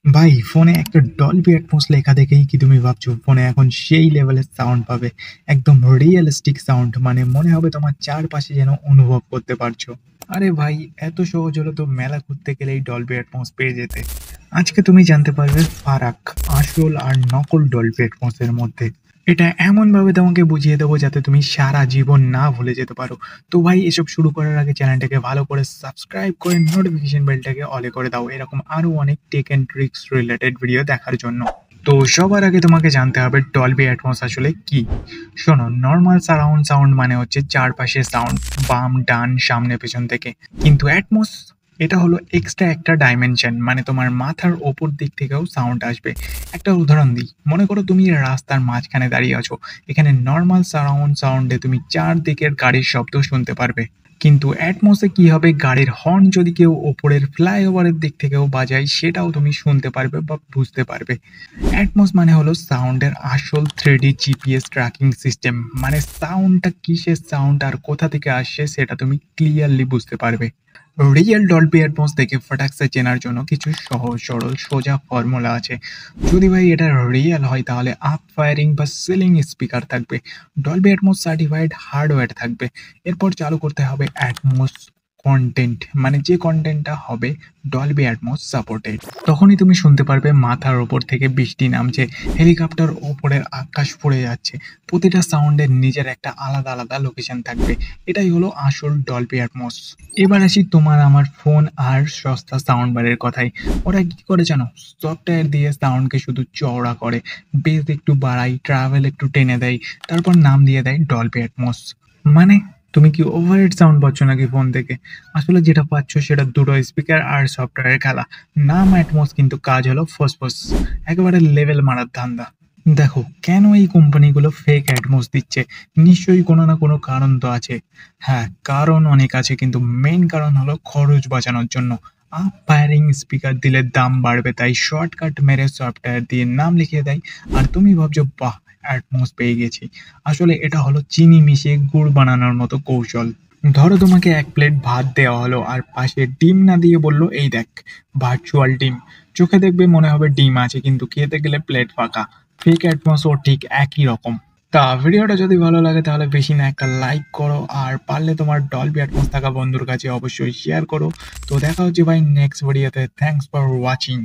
ভাই ফোনে একটা ডলবি অ্যাটমস লেখা দেখেই কি তুমি ভাবছো ফোনে এখন সেই লেভেলের সাউন্ড পাবে? একদম রিয়েলিস্টিক সাউন্ড, মানে মনে হবে তোমার চারপাশে যেন অনুভব করতে পারছো। আরে ভাই, এত সহজ হলো তো মেলা ঘুরতে গেলেই ডলবি অ্যাটমস পেয়ে যেতে। আজকে তুমি জানতে পারবে ফারাক, আসল আর নকল ডলবি অ্যাটমস এর মধ্যে। এটা এমনভাবে তোমাকে বুঝিয়ে দেবো যাতে তুমি সারা জীবন না ভুলে যেতে পারো। তো ভাই, এসব শুরু করার আগে চ্যানেলটাকে ভালো করে সাবস্ক্রাইব করে নোটিফিকেশন বেলটাকে অলে করে দাও এরকম আরো অনেক tech and tricks related video দেখার জন্য। তো সবার আগে তোমাকে জানতে হবে ডলবি অ্যাটমস আসলে কি। শোনো, নর্মাল সারাউন্ড সাউন্ড মানে হচ্ছে চারপাশে সাউন্ড, বাম ডান সামনে পেছন থেকে। কিন্তু অ্যাটমস, এটা হলো এক্সট্রা একটা ডাইমেনশন, মানে তোমার মাথার ওপর দিক থেকেও সাউন্ড আসবে। একটা উদাহরণ দিই, মনে করো তুমি রাস্তার মাঝখানে দাঁড়িয়ে আছো। এখানে নর্মাল সারাউন্ড সাউন্ডে তুমি চারদিকের গাড়ির শব্দ শুনতে পারবে। কিন্তু অ্যাটমসে কি হবে, গাড়ির হর্ন যদি কেউ ওপরের ফ্লাইওভারের দিক থেকেও বাজায় সেটাও তুমি শুনতে পারবে বা বুঝতে পারবে। অ্যাটমস মানে হলো সাউন্ডের আসল 3D জিপিএস ট্র্যাকিং সিস্টেম, মানে সাউন্ডটা কিসের সাউন্ড আর কোথা থেকে আসছে সেটা তুমি ক্লিয়ারলি বুঝতে পারবে। রিয়েল ডলবি অ্যাটমস দেখে ফটাকসে চেনার জন্য কিছু সহজ সরল সোজা ফর্মুলা আছে। যদি ভাই এটা রিয়েল হয় তাহলে আপ ফায়ারিং বা সিলিং স্পিকার থাকবে, ডলবি অ্যাটমস সার্টিফাইড হার্ডওয়্যার থাকবে। এরপর চালু করতে হবে অ্যাটমস কন্টেন্ট, মানে যে কন্টেন্টটা হবে ডলবি অ্যাটমস সাপোর্টেড। তখনই তুমি শুনতে পারবে মাথার ওপর থেকে বৃষ্টি নামছে, হেলিকপ্টার ওপরের আকাশ পড়ে যাচ্ছে। প্রতিটা সাউন্ডের নিজের একটা আলাদা আলাদা লোকেশন থাকবে। এটাই হলো আসল ডলবি অ্যাটমস। এবার আসি তোমার আমার ফোন আর সস্তা সাউন্ড বারের কথায়। ওরা কি করে জানো? সফটওয়্যার দিয়ে সাউন্ডকে শুধু চওড়া করে, বেস একটু বাড়ায়, ট্রাভেল একটু টেনে দেয়, তারপর নাম দিয়ে দেয় ডলবি অ্যাটমস। মানে তুমি কি ওভারহেড সাউন্ড পাচ্ছ নাকি ফোন থেকে? আসলে যেটা পাচ্ছ সেটা দুটো স্পিকার আর সফটওয়্যারের খেলা। নাম অ্যাটমস কিন্তু কাজ হলো ফসফস, একেবারে লেভেল মারার ধান্দা। দেখো, কেন এই কোম্পানিগুলো ফেক অ্যাডমোস দিচ্ছে? নিশ্চয়ই কোনো না কোনো কারণ তো আছে। হ্যাঁ, কারণ অনেক আছে, কিন্তু মেইন কারণ হলো খরচ বাঁচানোর জন্য। আপ ফায়ারিং স্পিকার দিলে দাম বাড়বে, তাই শর্টকাট মেরে সফটওয়্যার দিয়ে নাম লিখিয়ে দেয়। আর তুমি ভাবছো বাহ, অ্যাটমোস পেয়ে গেছি। আসলে এটা হলো চিনি মিশিয়ে গুড় বানানোর মতো কৌশল। ধরো তোমাকে এক প্লেট ভাত দেওয়া হলো আর পাশে ডিম না দিয়ে বললো এই দেখ, ভার্চুয়াল ডিম। চোখে দেখবে মনে হবে ডিম আছে, কিন্তু খেতে গেলে প্লেট ফাঁকা। ফেক অ্যাটমসও ঠিক একই রকম। তা ভিডিওটা যদি ভালো লাগে তাহলে বেশি না একটা লাইক করো, আর পারলে তোমার ডলবি অ্যাটমস থাকা বন্ধুর কাছে অবশ্যই শেয়ার করো। তো দেখা হচ্ছে ভাই নেক্সট ভিডিওতে। Thanks for watching.